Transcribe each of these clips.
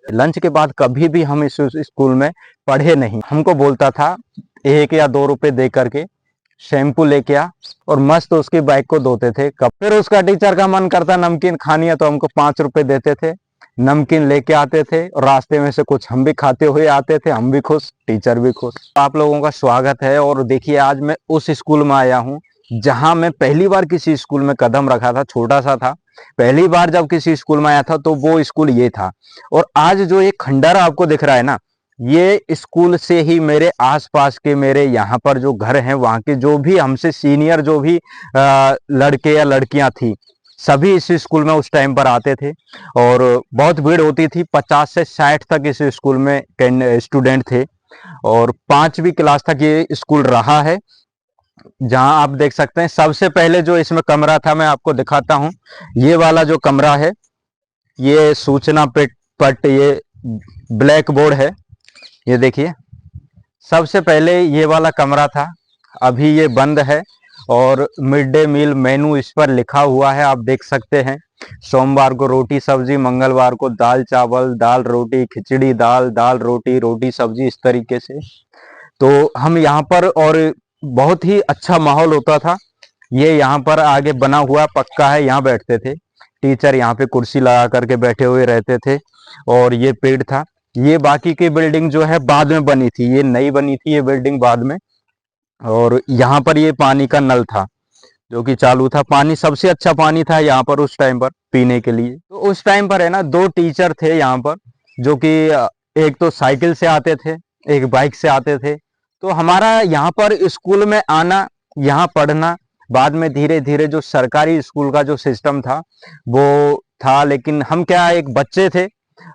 Lunch के बाद कभी भी हम इस स्कूल में पढ़े नहीं। हमको बोलता था 1 या 2 रुपए दे करके शैम्पू लेके आ, और मस्त उसकी बाइक को धोते थे। कब फिर उसका टीचर का मन करता नमकीन खानी है तो हमको 5 रुपए देते थे, नमकीन लेके आते थे और रास्ते में से कुछ हम भी खाते हुए आते थे। हम भी खुश, टीचर भी खुश। आप लोगों का स्वागत है। और देखिए आज मैं उस स्कूल में आया हूँ जहां मैं पहली बार किसी स्कूल में कदम रखा था। छोटा सा था, पहली बार जब किसी स्कूल में आया था तो वो स्कूल ये था। और आज जो ये खंडर आपको दिख रहा है ना, ये स्कूल से ही मेरे आसपास के, मेरे यहाँ पर जो घर हैं वहाँ के जो भी हमसे सीनियर जो भी लड़के या लड़कियां थी, सभी इस स्कूल में उस टाइम पर आते थे। और बहुत भीड़ होती थी, 50 से 60 तक इस स्कूल में स्टूडेंट थे। और 5वीं क्लास तक ये स्कूल रहा है। जहां आप देख सकते हैं सबसे पहले जो इसमें कमरा था, मैं आपको दिखाता हूं। ये वाला जो कमरा है, ये सूचना पट ये ब्लैक बोर्ड है, ये देखिए। सबसे पहले ये वाला कमरा था, अभी ये बंद है। और मिड डे मील मेनू इस पर लिखा हुआ है, आप देख सकते हैं। सोमवार को रोटी सब्जी, मंगलवार को दाल चावल, दाल रोटी, खिचड़ी दाल, दाल रोटी, रोटी सब्जी, इस तरीके से। तो हम यहाँ पर, और बहुत ही अच्छा माहौल होता था। ये यहाँ पर आगे बना हुआ पक्का है, यहाँ बैठते थे टीचर, यहाँ पे कुर्सी लगा करके बैठे हुए रहते थे। और ये पेड़ था। ये बाकी की बिल्डिंग जो है बाद में बनी थी, ये नई बनी थी ये बिल्डिंग बाद में। और यहाँ पर ये पानी का नल था जो कि चालू था। पानी सबसे अच्छा पानी था यहाँ पर उस टाइम पर पीने के लिए। तो उस टाइम पर है ना, 2 टीचर थे यहाँ पर जो कि एक तो साइकिल से आते थे, एक बाइक से आते थे। तो हमारा यहाँ पर स्कूल में आना, यहाँ पढ़ना, बाद में धीरे धीरे जो सरकारी स्कूल का जो सिस्टम था वो था। लेकिन हम क्या, एक बच्चे थे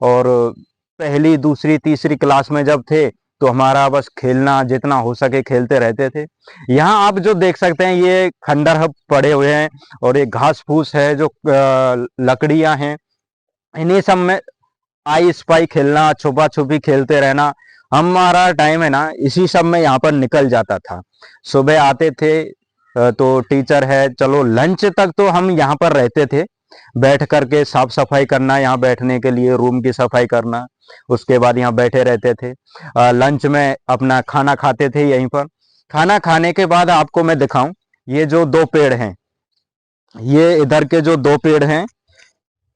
और पहली दूसरी तीसरी क्लास में जब थे तो हमारा बस खेलना, जितना हो सके खेलते रहते थे। यहाँ आप जो देख सकते हैं ये खंडर पड़े हुए हैं और ये घास फूस है, जो लकड़ियां हैं, इन्हीं सब में आई स्पाई खेलना, छुपा छुपी खेलते रहना, हमारा टाइम है ना इसी सब में यहाँ पर निकल जाता था। सुबह आते थे तो टीचर है, चलो लंच तक तो हम यहाँ पर रहते थे, बैठ करके साफ सफाई करना, यहाँ बैठने के लिए रूम की सफाई करना। उसके बाद यहाँ बैठे रहते थे। लंच में अपना खाना खाते थे यहीं पर। खाना खाने के बाद आपको मैं दिखाऊं, ये जो 2 पेड़ हैं, ये इधर के जो 2 पेड़ हैं,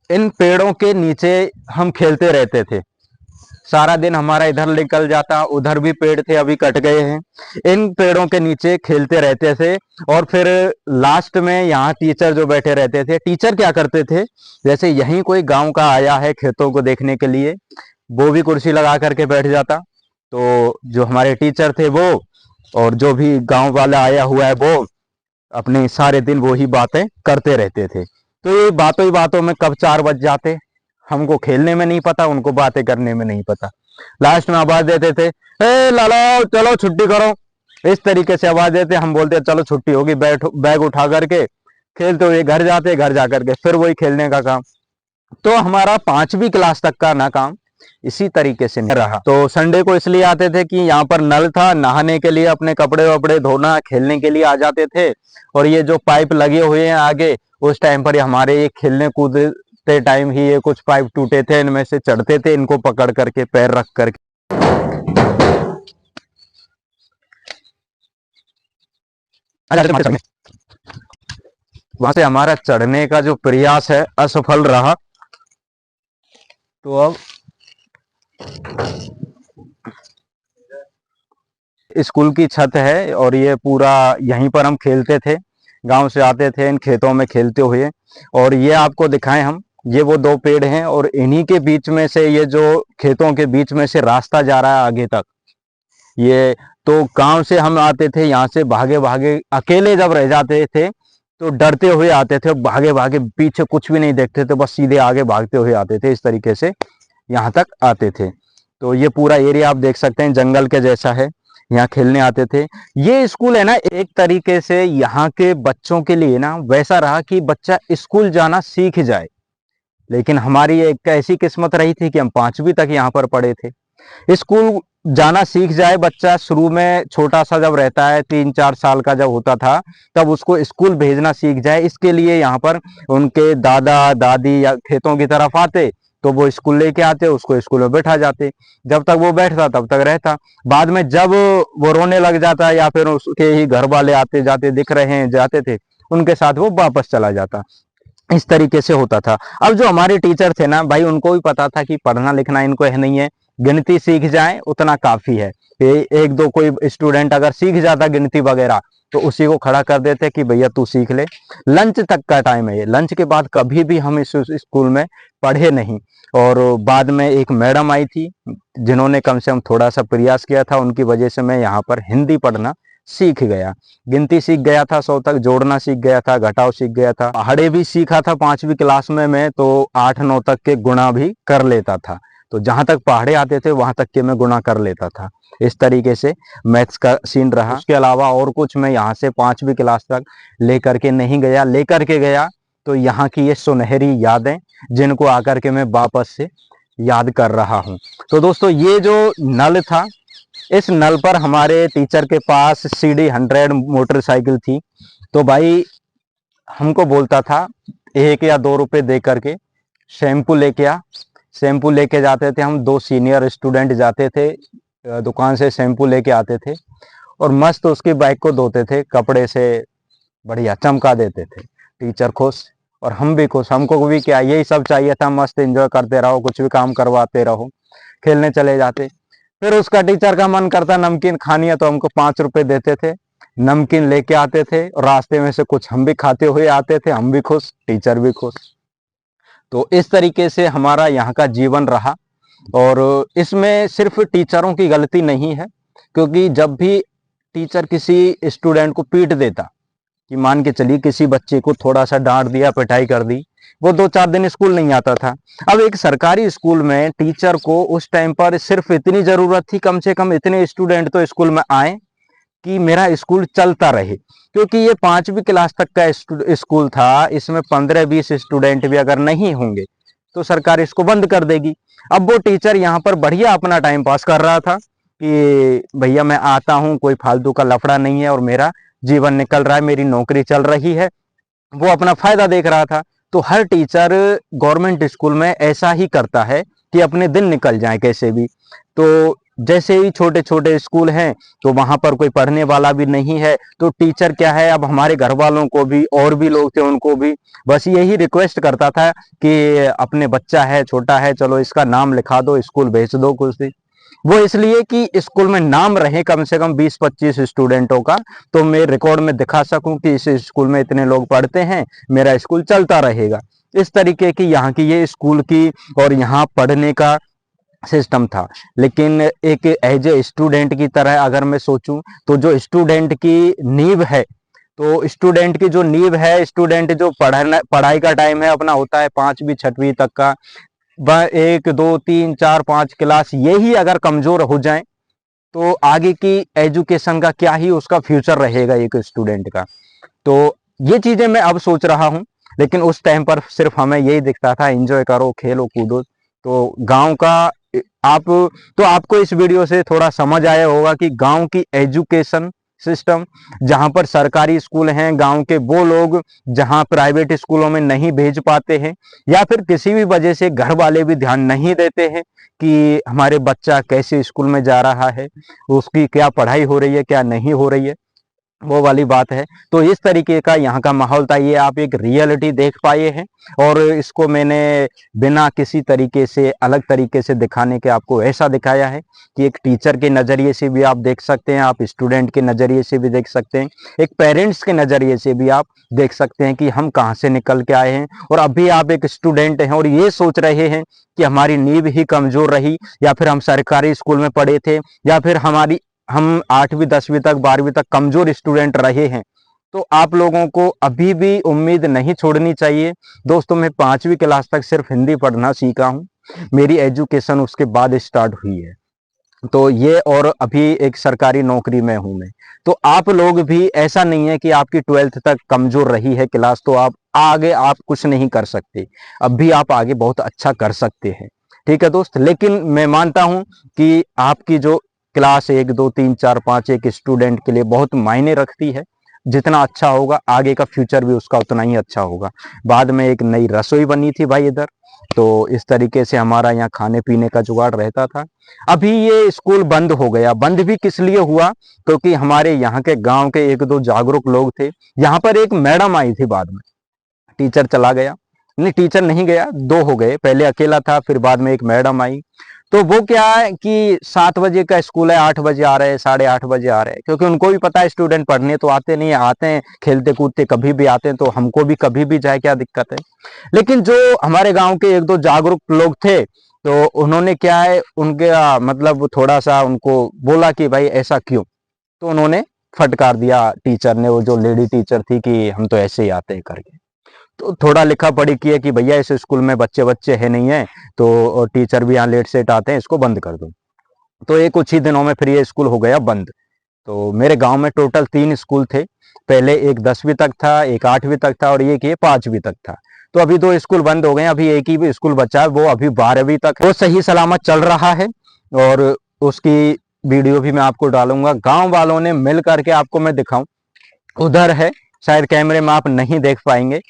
इन पेड़ों के नीचे हम खेलते रहते थे। सारा दिन हमारा इधर निकल जाता, उधर भी पेड़ थे अभी कट गए हैं, इन पेड़ों के नीचे खेलते रहते थे। और फिर लास्ट में यहाँ टीचर जो बैठे रहते थे, टीचर क्या करते थे, जैसे यहीं कोई गांव का आया है खेतों को देखने के लिए, वो भी कुर्सी लगा करके बैठ जाता। तो जो हमारे टीचर थे वो, और जो भी गांव वाला आया हुआ है वो, अपने सारे दिन वो ही बातें करते रहते थे। तो ये बातों ही बातों में कब 4 बज जाते, हमको खेलने में नहीं पता, उनको बातें करने में नहीं पता। लास्ट में आवाज देते थे, ए लालो चलो छुट्टी करो, इस तरीके से आवाज देते। हम बोलते चलो छुट्टी होगी, बैग उठा करके खेलते हुए घर जाते, घर जा करके फिर वही खेलने का काम। तो हमारा 5वीं क्लास तक का ना काम इसी तरीके से नहीं रहा। तो संडे को इसलिए आते थे कि यहाँ पर नल था, नहाने के लिए, अपने कपड़े वपड़े धोना, खेलने के लिए आ जाते थे। और ये जो पाइप लगे हुए हैं आगे, उस टाइम पर हमारे ये खेलने कूदते टाइम ही ये कुछ पाइप टूटे थे, इनमें से चढ़ते थे, इनको पकड़ करके पैर रख करके। वहां से हमारा चढ़ने का जो प्रयास है असफल रहा। तो अब स्कूल की छत है और ये पूरा यहीं पर हम खेलते थे, गांव से आते थे इन खेतों में खेलते हुए। और ये आपको दिखाएं हम, ये वो 2 पेड़ हैं और इन्हीं के बीच में से, ये जो खेतों के बीच में से रास्ता जा रहा है आगे तक। ये तो गांव से हम आते थे, यहाँ से भागे भागे, अकेले जब रह जाते थे तो डरते हुए आते थे, भागे भागे, पीछे कुछ भी नहीं देखते थे, बस सीधे आगे भागते हुए आते थे। इस तरीके से यहाँ तक आते थे। तो ये पूरा एरिया आप देख सकते हैं जंगल के जैसा है, यहाँ खेलने आते थे। ये स्कूल है ना, एक तरीके से यहाँ के बच्चों के लिए ना वैसा रहा कि बच्चा स्कूल जाना सीख जाए। लेकिन हमारी एक ऐसी किस्मत रही थी कि हम 5वीं तक यहाँ पर पढ़े थे। स्कूल जाना सीख जाए बच्चा। शुरू में छोटा सा जब रहता है, 3-4 साल का जब होता था, तब उसको स्कूल भेजना सीख जाए, इसके लिए यहाँ पर उनके दादा दादी या खेतों की तरफ आते तो वो स्कूल लेके आते, उसको स्कूल में बैठा जाते। जब तक वो बैठता तब तक रहता। बाद में जब वो रोने लग जाता या फिर उसके ही घर वाले आते जाते दिख रहे हैं जाते थे, उनके साथ वो वापस चला जाता। इस तरीके से होता था। अब जो हमारे टीचर थे ना भाई, उनको भी पता था कि पढ़ना लिखना इनको है नहीं है, गिनती सीख जाए उतना काफी है। एक दो कोई स्टूडेंट अगर सीख जाता गिनती वगैरह तो उसी को खड़ा कर देते कि भैया तू सीख ले। लंच तक का टाइम है ये, लंच के बाद कभी भी हम इस स्कूल में पढ़े नहीं। और बाद में एक मैडम आई थी जिन्होंने कम से कम थोड़ा सा प्रयास किया था, उनकी वजह से मैं यहाँ पर हिंदी पढ़ना सीख गया। गिनती सीख गया था, 100 तक जोड़ना सीख गया था, घटाव सीख गया था, पहाड़े भी सीखा था 5वीं क्लास में मैं तो 8-9 तक के गुणा भी कर लेता था। तो जहां तक पहाड़े आते थे वहां तक के मैं गुणा कर लेता था। इस तरीके से मैथ्स का सीन रहा। उसके अलावा और कुछ मैं यहाँ से 5वीं क्लास तक लेकर के नहीं गया। लेकर के गया तो यहाँ की ये सुनहरी यादें जिनको आकर के मैं वापस से याद कर रहा हूँ। तो दोस्तों ये जो नल था, इस नल पर हमारे टीचर के पास CD 100 मोटरसाइकिल थी। तो भाई हमको बोलता था 1 या 2 रुपए दे करके शैम्पू लेके आ। शैम्पू लेके जाते थे हम, 2 सीनियर स्टूडेंट जाते थे, दुकान से शैम्पू लेके आते थे और मस्त उसकी बाइक को धोते थे, कपड़े से बढ़िया चमका देते थे। टीचर खुश और हम भी खुश। हमको भी क्या यही सब चाहिए था, मस्त एंजॉय करते रहो, कुछ भी काम करवाते रहो, खेलने चले जाते। फिर उसका टीचर का मन करता नमकीन खानी है तो हमको 5 रुपए देते थे, नमकीन लेके आते थे और रास्ते में से कुछ हम भी खाते हुए आते थे, हम भी खुश, टीचर भी खुश। तो इस तरीके से हमारा यहाँ का जीवन रहा। और इसमें सिर्फ टीचरों की गलती नहीं है, क्योंकि जब भी टीचर किसी स्टूडेंट को पीट देता, कि मान के चलिए किसी बच्चे को थोड़ा सा डांट दिया, पिटाई कर दी, वो 2-4 दिन स्कूल नहीं आता था। अब एक सरकारी स्कूल में टीचर को उस टाइम पर सिर्फ इतनी जरूरत थी, कम से कम इतने स्टूडेंट तो स्कूल में आए कि मेरा स्कूल चलता रहे। क्योंकि ये 5वीं क्लास तक का स्कूल था, इसमें 15-20 स्टूडेंट भी अगर नहीं होंगे तो सरकार इसको बंद कर देगी। अब वो टीचर यहाँ पर बढ़िया अपना टाइम पास कर रहा था कि भैया मैं आता हूँ, कोई फालतू का लफड़ा नहीं है और मेरा जीवन निकल रहा है, मेरी नौकरी चल रही है, वो अपना फायदा देख रहा था। तो हर टीचर गवर्नमेंट स्कूल में ऐसा ही करता है कि अपने दिन निकल जाए कैसे भी। तो जैसे ही छोटे छोटे स्कूल हैं तो वहां पर कोई पढ़ने वाला भी नहीं है, तो टीचर क्या है, अब हमारे घर वालों को भी और भी लोग थे उनको भी बस यही रिक्वेस्ट करता था कि अपने बच्चा है, छोटा है, चलो इसका नाम लिखा दो, स्कूल भेज दो कुछ दिन। वो इसलिए कि स्कूल में नाम रहे कम से कम 20-25 स्टूडेंटों का, तो मैं रिकॉर्ड में दिखा सकूं कि इस स्कूल में इतने लोग पढ़ते हैं, मेरा स्कूल चलता रहेगा। इस तरीके की यहाँ की ये स्कूल की और यहाँ पढ़ने का सिस्टम था। लेकिन एक एज ए स्टूडेंट की तरह अगर मैं सोचूं तो जो स्टूडेंट की नींव है, तो स्टूडेंट की जो नींव है, स्टूडेंट जो पढ़ाई का टाइम है अपना होता है 5वीं 6वीं तक का, वह 1 2 3 4 5 क्लास यही अगर कमजोर हो जाए तो आगे की एजुकेशन का क्या ही उसका फ्यूचर रहेगा एक स्टूडेंट का। तो ये चीजें मैं अब सोच रहा हूँ, लेकिन उस टाइम पर सिर्फ हमें यही दिखता था एंजॉय करो, खेलो कूदो। तो गांव का आप तो आपको इस वीडियो से थोड़ा समझ आया होगा कि गांव की एजुकेशन सिस्टम, जहां पर सरकारी स्कूल हैं, गांव के वो लोग जहां प्राइवेट स्कूलों में नहीं भेज पाते हैं या फिर किसी भी वजह से घर वाले भी ध्यान नहीं देते हैं कि हमारे बच्चा कैसे स्कूल में जा रहा है, उसकी क्या पढ़ाई हो रही है, क्या नहीं हो रही है, वो वाली बात है। तो इस तरीके का यहाँ का माहौल था, ये आप एक रियलिटी देख पाए हैं और इसको मैंने बिना किसी तरीके से अलग तरीके से दिखाने के आपको ऐसा दिखाया है कि एक टीचर के नज़रिए से भी आप देख सकते हैं, आप स्टूडेंट के नज़रिए से भी देख सकते हैं, एक पेरेंट्स के नज़रिए से भी आप देख सकते हैं कि हम कहाँ से निकल के आए हैं और अभी आप एक स्टूडेंट हैं और ये सोच रहे हैं कि हमारी नींव ही कमज़ोर रही या फिर हम सरकारी स्कूल में पढ़े थे या फिर हम 8वीं 10वीं तक 12वीं तक कमजोर स्टूडेंट रहे हैं। तो आप लोगों को अभी भी उम्मीद नहीं छोड़नी चाहिए। दोस्तों मैं 5वीं क्लास तक सिर्फ हिंदी पढ़ना सीखा हूँ, मेरी एजुकेशन उसके बाद स्टार्ट हुई है। तो ये और अभी एक सरकारी नौकरी में हूं मैं। तो आप लोग भी, ऐसा नहीं है कि आपकी 12th तक कमजोर रही है क्लास तो आप आगे आप कुछ नहीं कर सकते, अब भी आप आगे बहुत अच्छा कर सकते हैं। ठीक है दोस्त, लेकिन मैं मानता हूं कि आपकी जो क्लास 1 2 3 4 5 एक स्टूडेंट के लिए बहुत मायने रखती है। जितना अच्छा होगा आगे का फ्यूचर भी उसका उतना ही अच्छा होगा। बाद में एक नई रसोई बनी थी भाई इधर, तो इस तरीके से हमारा यहाँ खाने पीने का जुगाड़ रहता था। अभी ये स्कूल बंद हो गया। बंद भी किस लिए हुआ, क्योंकि हमारे यहाँ के गांव के एक दो जागरूक लोग थे। यहाँ पर एक मैडम आई थी, बाद में टीचर चला गया, नहीं टीचर नहीं गया, दो हो गए, पहले अकेला था फिर बाद में एक मैडम आई। तो वो क्या है कि 7 बजे का स्कूल है, 8 बजे आ रहे हैं, 8:30 बजे आ रहे हैं, क्योंकि उनको भी पता है स्टूडेंट पढ़ने तो आते नहीं है, आते हैं खेलते कूदते कभी भी आते हैं, तो हमको भी कभी भी जाए क्या दिक्कत है। लेकिन जो हमारे गांव के एक दो जागरूक लोग थे, तो उन्होंने क्या है उनके मतलब थोड़ा सा उनको बोला कि भाई ऐसा क्यों, तो उन्होंने फटकार दिया टीचर ने, वो जो लेडी टीचर थी, कि हम तो ऐसे ही आते हैं करके। तो थोड़ा लिखा पढ़ी की है कि भैया इस स्कूल में बच्चे बच्चे है नहीं है, तो टीचर भी यहाँ लेट सेट आते हैं, इसको बंद कर दो। तो ये कुछ ही दिनों में फिर ये स्कूल हो गया बंद। तो मेरे गांव में टोटल 3 स्कूल थे। पहले एक 10वीं तक था, एक 8वीं तक था, और एक ये 5वीं तक था। तो अभी 2 स्कूल बंद हो गए, अभी एक ही भी स्कूल बचा है, वो अभी 12वीं तक वो सही सलामत चल रहा है। और उसकी वीडियो भी मैं आपको डालूंगा। गांव वालों ने मिल करके, आपको मैं दिखाऊं, उधर है, शायद कैमरे में आप नहीं देख पाएंगे।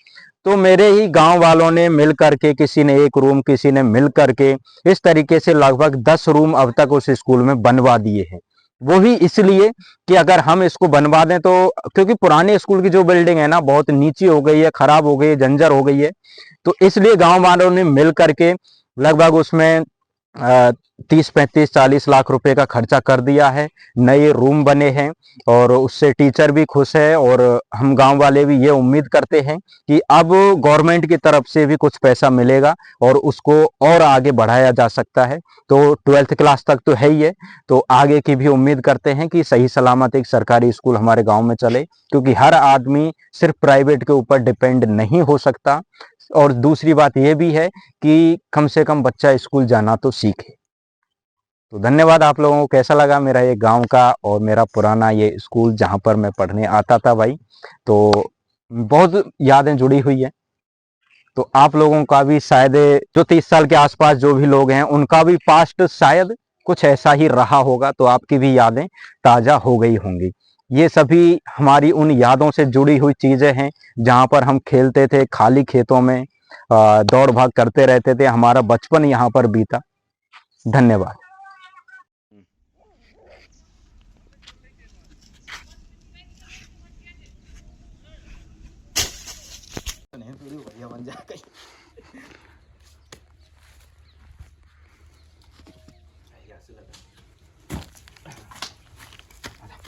तो मेरे ही गांव वालों ने मिल करके, किसी ने एक रूम, किसी ने मिल करके, इस तरीके से लगभग 10 रूम अब तक उस स्कूल में बनवा दिए हैं। वो भी इसलिए कि अगर हम इसको बनवा दें तो, क्योंकि पुराने स्कूल की जो बिल्डिंग है ना बहुत नीची हो गई है, खराब हो गई है, जंजर हो गई है। तो इसलिए गांव वालों ने मिल करके लगभग उसमें 30 35 40 लाख रुपए का खर्चा कर दिया है। नए रूम बने हैं, और उससे टीचर भी खुश है, और हम गांव वाले भी ये उम्मीद करते हैं कि अब गवर्नमेंट की तरफ से भी कुछ पैसा मिलेगा और उसको और आगे बढ़ाया जा सकता है। तो 12th क्लास तक तो है ही है, तो आगे की भी उम्मीद करते हैं कि सही सलामत एक सरकारी स्कूल हमारे गांव में चले, क्योंकि हर आदमी सिर्फ प्राइवेट के ऊपर डिपेंड नहीं हो सकता। और दूसरी बात यह भी है कि कम से कम बच्चा स्कूल जाना तो सीखे। तो धन्यवाद आप लोगों को। कैसा लगा मेरा ये गांव का और मेरा पुराना ये स्कूल जहां पर मैं पढ़ने आता था भाई, तो बहुत यादें जुड़ी हुई है। तो आप लोगों का भी शायद, जो 30 साल के आसपास जो भी लोग हैं, उनका भी पास्ट शायद कुछ ऐसा ही रहा होगा, तो आपकी भी यादें ताजा हो गई होंगी। ये सभी हमारी उन यादों से जुड़ी हुई चीजें हैं, जहां पर हम खेलते थे खाली खेतों में, दौड़ भाग करते रहते थे, हमारा बचपन यहाँ पर बीता। धन्यवाद। वीडियो बढ़िया बन जाएगा। ऐसे लगा